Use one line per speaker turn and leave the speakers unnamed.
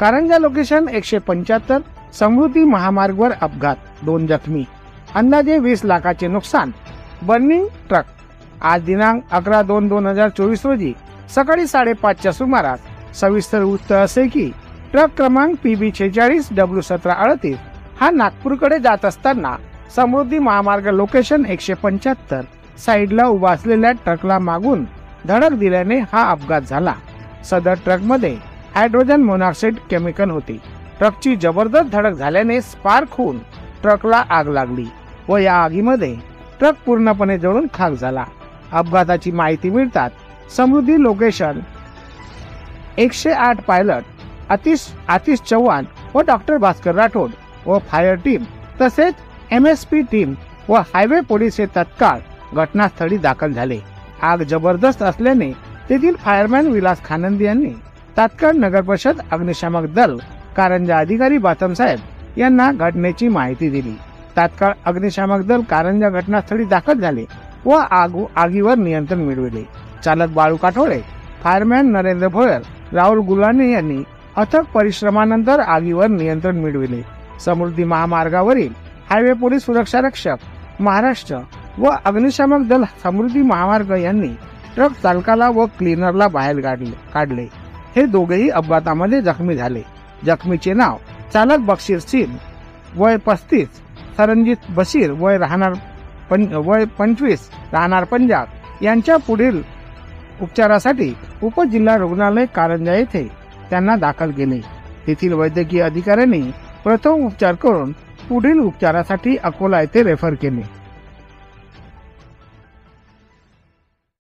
Karanja location 175 समृद्धी महामार्गवर अपघात, 2 जखमी, अंदाजे 20 लाखाचे नुकसान, बर्निंग ट्रक। आज दिनांक 11/2/2024 रोजी सकाळी 5:30च्या सुमारास सविस्तर वृत्त असे की ट्रक क्रमांक PB 46 W1738 हा नागपूरकडे जात असताना समृद्धी महामार्ग लोकेशन 175 साइडला उभा असलेल्या ट्रकला मागून धडक दिल्याने हा अपघात झाला। सदर ट्रक मध्ये हायड्रोजन मोनॉक्साइड केमिकल होते। ट्रकची जबरदस्त धडक झाल्याने स्पार्क होऊन ट्रकला आग लागली व या आगीमध्ये ट्रक पूर्णपणे जळून खाक झाला। अपघाताची माहिती मिळतात समृद्धी लोकेशन 108 पायलट आतिश चव्हाण व डॉक्टर भास्कर राठोड व फायर टीम तसेच MSP टीम व हायवे पोलीस हे तत्काळ घटनास्थळी दाखल झाले। आग जबरदस्त असल्याने तेथील फायरमॅन विलास खानंदी यांनी तात्काळ नगर परिषद अग्निशामक दल कारंजा अधिकारी बातम साहेब यांना घटनेची माहिती दिली। तात्काळ अग्निशामक दल कारंजा घटनास्थळी दाखल झाले व आगीवर नियंत्रण मिळविले। चालक बाळू काठोळे, फायरमॅन नरेंद्र भोयर, राहुल गुलाने यांनी अथक परिश्रमानंतर आगीवर नियंत्रण मिळविले। समृद्धी महामार्गावरील हायवे पोलीस सुरक्षा रक्षक महाराष्ट्र व अग्निशामक दल समृद्धी महामार्ग यांनी ट्रक चालकाला व क्लीनरला बाहेर काढले। हे दोघेही अपघातामध्ये जखमी झाले। जखमीचे नाव चालक बशीर सिंग वय 35, सरंजीत बशीर वय 25 राहणार पंजाब यांच्या पुढील उपचारासाठी उपजिल्हा रुग्णालय कारंजा येथे त्यांना दाखल केले। तेथील वैद्यकीय अधिकाऱ्यांनी प्रथम उपचार करून पुढील उपचारासाठी अकोला येथे रेफर केले।